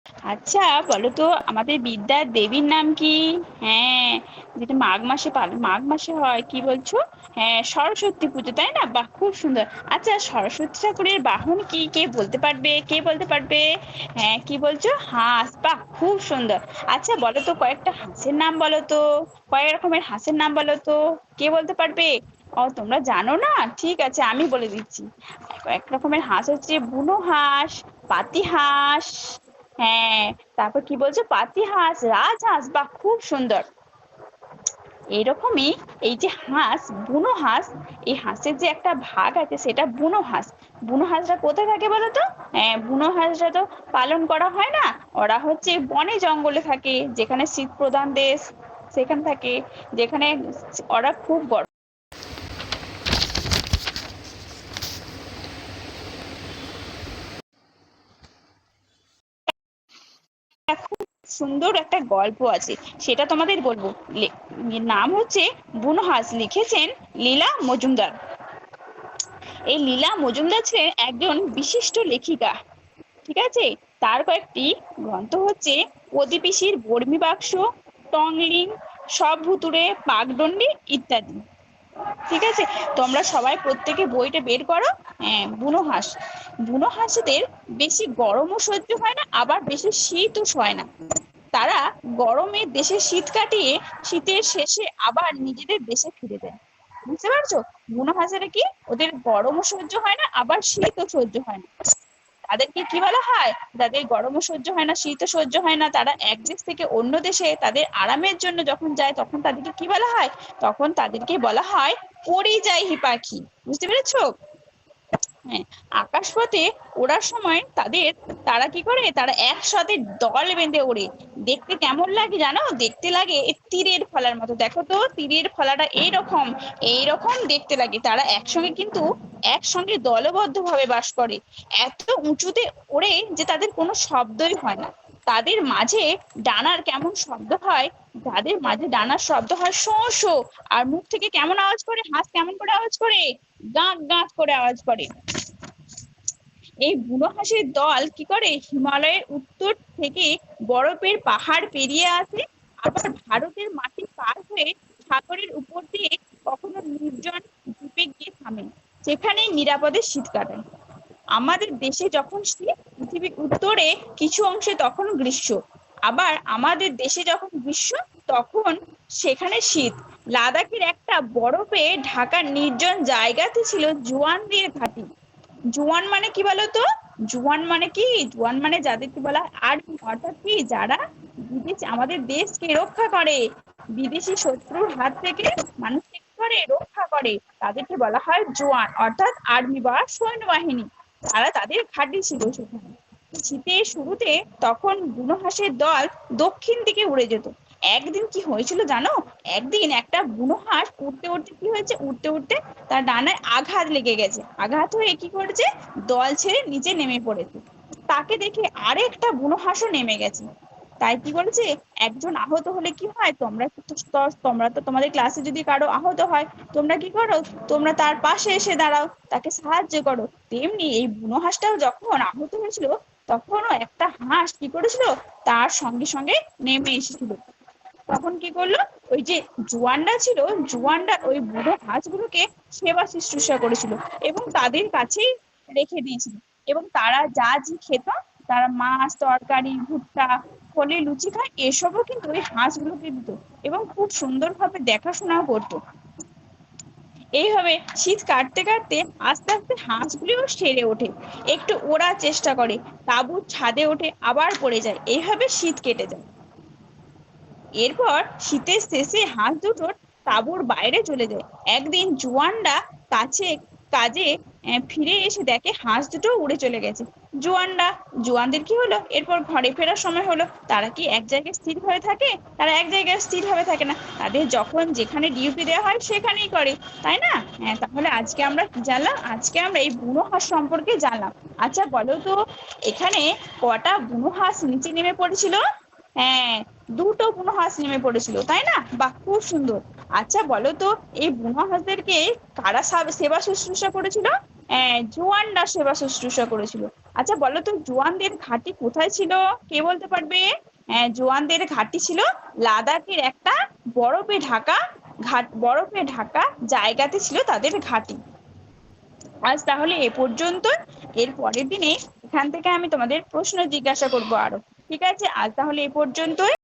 আচ্ছা, বলো তো আমাদের বিদ্যার দেবীর নাম কি? হ্যাঁ, যেটা মাঘ মাসে হয়, কি বলছো? হ্যাঁ, সরস্বতী পুজো, তাই না? বাহ, খুব সুন্দর। আচ্ছা, সরস্বতী ঠাকুরের বাহন কি? কে বলতে পারবে? কে বলতে পারবে? হ্যাঁ, কি বলছো? হাঁস। বাহ, খুব সুন্দর। আচ্ছা, বলো তো কয়েকটা হাঁসের নাম বলো তো। কয়েক রকমের হাঁসের নাম বলো তো। কে বলতে পারবে? ও, তোমরা জানো না? ঠিক আছে, আমি বলে দিচ্ছি। কয়েক রকমের হাঁস হচ্ছে বুনো হাঁস, পাতি হাঁস, হ্যাঁ, তারপর কি বলছো, পাতি হাঁস, রাজহাঁস। বাহ, খুব সুন্দর। এইরকমই এই যে হাঁস, বুনো হাঁস, এই হাঁসের যে একটা ভাগ আছে সেটা বুনো হাঁস। বুনো হাঁসরা কোথায় থাকে বলো তো? হ্যাঁ, বুনো হাঁসরা তো পালন করা হয় না, ওরা হচ্ছে বনে জঙ্গলে থাকে, যেখানে শীত প্রধান দেশ সেখানে থাকে, যেখানে ওরা খুব খুব সুন্দর একটা গল্প আছে, সেটা তোমাদের বলবো। নাম হচ্ছে বুনো হাঁস, লিখেছেন লীলা মজুমদার। এই লীলা মজুমদার ছিলেন একজন বিশিষ্ট লেখিকা। ঠিক আছে, তার কয়েকটি গ্রন্থ হচ্ছে প্রদীপিসির বর্মী বাক্স, টংলিং, সব ভুতুড়ে, পাকডন্ডি ইত্যাদি। ঠিক আছে, তোমরা সবাই প্রত্যেকে বইটা বের করো। হ্যাঁ, বুনো হাঁস। বুনো হাঁসদের বেশি গরমও সহ্য হয় না, আবার বেশি শীতও সয় না। তারা গরমে দেশে শীত কাটিয়ে শীতের শেষে আবার নিজেদের দেশে ফিরে যায়। বুঝতে পারছো? বুনো হাঁসেরা কি, ওদের গরমও সহ্য হয় না, আবার শীতও সহ্য হয় না। তাদেরকে কি বলা হয়? যাদের গরমও সহ্য হয় না, শীতও সহ্য হয় না, তারা এক দেশ থেকে অন্য দেশে তাদের আরামের জন্য যখন যায়, তখন তাদেরকে কি বলা হয়? তখন তাদেরকে বলা হয় পরিযায়ী পাখি। বুঝতে পেরেছো? হ্যাঁ, আকাশপথে ওড়ার সময় তারা কি করে, তারা একসাথে দল বেঁধে ওড়ে। দেখতে কেমন লাগে জানো? দেখতে লাগে তীরের ফলার মতো। দেখো তো, তীরের ফলাটা এইরকম এইরকম দেখতে লাগে। তারা একসঙ্গে কিন্তু একসঙ্গে দলবদ্ধ ভাবে বাস করে। এত উঁচুতে ওড়ে যে তাদের কোনো শব্দই হয় না। তাদের মাঝে ডানার কেমন শব্দ হয়, তাদের মাঝে ডানার শব্দ হয় শো শো। আর মুখ থেকে কেমন আওয়াজ করে, হাঁস কেমন করে আওয়াজ করে? গাঁক গাঁক করে আওয়াজ করে। এই বুনো হাঁসের দল কি করে, হিমালয়ের উত্তর থেকে বরফের পাহাড় পেরিয়ে আসে, আবার ভারতের মাটি পার হয়ে সাগরের উপর দিয়ে কখনো নির্জন দ্বীপে গিয়ে থামে, সেখানে নিরাপদে শীত কাটায়। আমাদের দেশে যখন শীত, পৃথিবীর উত্তরে কিছু অংশে তখন গ্রীষ্ম। আবার আমাদের দেশে যখন গ্রীষ্ম, তখন সেখানে শীত। লাদাখের একটা বরফে ঢাকা নির্জন জায়গাতে ছিল জুয়ানদের ঘাঁটি। জুয়ান মানে কি বলতো? জুয়ান মানে কি, জুয়ান মানে যাদেরকে বলা হয় আর্মি, অর্থাৎ কি, যারা আমাদের দেশকে রক্ষা করে, বিদেশি শত্রুর হাত থেকে মানুষকে কি করে, রক্ষা করে, তাদেরকে বলা হয় জওয়ান, অর্থাৎ আর্মি বা সৈন্যবাহিনী। তারা তাদের ঘাঁটি ছিল সেখানে। শীতের শুরুতে তখন বুনো হাঁসের দল দক্ষিণ দিকে উড়ে যেত। একদিন কি হয়েছিল জানো? একদিন একটা বুনো হাঁস উড়তে উড়তে কি হয়েছে, উড়তে উড়তে তার ডানায় আঘাত লেগে গেছে। আঘাত হয়ে কি করেছে, দল ছেড়ে নিচে নেমে পড়েছে। তাকে দেখে আরেকটা বুনো হাঁসও নেমে গেছে। তাই কি বলেছে, একজন আহত হলে কি হয়, তোমরা তো তোমাদের ক্লাসে যদি কারো আহত হয়, তোমরা কি করো, তোমরা তার পাশে এসে দাঁড়াও, তাকে সাহায্য করো। তেমনি এই বুনো হাঁসটাও যখন আহত হয়েছিল, তখনও একটা হাঁস কি করেছিল, তার সঙ্গে সঙ্গে নেমে এসেছিল। তখন কি করলো, ওই যে জোয়ানরা ছিল, জোয়ানরা ওই বুড়ো হাঁসগুলোকে সেবা শুশ্রূষা করেছিল এবং তাদের কাছেই রেখে দিয়েছিল। এবং তারা যা যে খেত, তারা মাছ, তরকারি, ভুট্টা, ফলে লুচি খায়, এসবও কিন্তু ওই হাঁসগুলোকে দিত এবং খুব সুন্দরভাবে দেখাশোনাও করতো। এইভাবে শীত কাটতে কাটতে আস্তে আস্তে হাঁসগুলিও সেরে ওঠে, একটু ওড়ার চেষ্টা করে, তাঁবুর ছাদে ওঠে, আবার পড়ে যায়। এইভাবে শীত কেটে যায়। এরপর শীতের শেষে হাঁস দুটো তাঁবুর বাইরে চলে যায়। একদিন জোয়ানরা কাছে কাজে ফিরে এসে দেখে হাঁস দুটো উড়ে চলে গেছে। জোয়ানদের কি হলো, এরপর ঘরে ফেরার সময় হলো। তারা কি এক জায়গায় স্থির হয়ে থাকে? তারা এক জায়গায় স্থির হয়ে থাকে না, তাদের যখন যেখানে ডিউটি দেওয়া হয় সেখানেই করে, তাই না? হ্যাঁ, তাহলে আজকে আমরা কি জানলাম? আজকে আমরা এই বুনো হাঁস সম্পর্কে জানলাম। আচ্ছা, বলো তো, এখানে কটা বুনো হাঁস নিচে নেমে পড়েছিল? হ্যাঁ, দুটো বুনো হাঁস নেমে পড়েছিল, তাই না? বাহ, খুব সুন্দর। আচ্ছা, বলো তো, এই বুনো হাঁসদেরকে কারা সেবা শুশ্রূষা করেছিল? জোয়ানরা সেবা শুশ্রূষা করেছিল। আচ্ছা বলো তো জোয়ানদের ঘাঁটি কোথায় ছিল? কে বলতে পারবে? জোয়ানদের ঘাঁটি ছিল লাদাখের একটা বরফে ঢাকা জায়গাতে ছিল তাদের ঘাঁটি। আজ তাহলে এ পর্যন্ত। এর পরের দিনে এখান থেকে আমি তোমাদের প্রশ্ন জিজ্ঞাসা করবো আরো। ঠিক আছে, আজ তাহলে এ পর্যন্তই।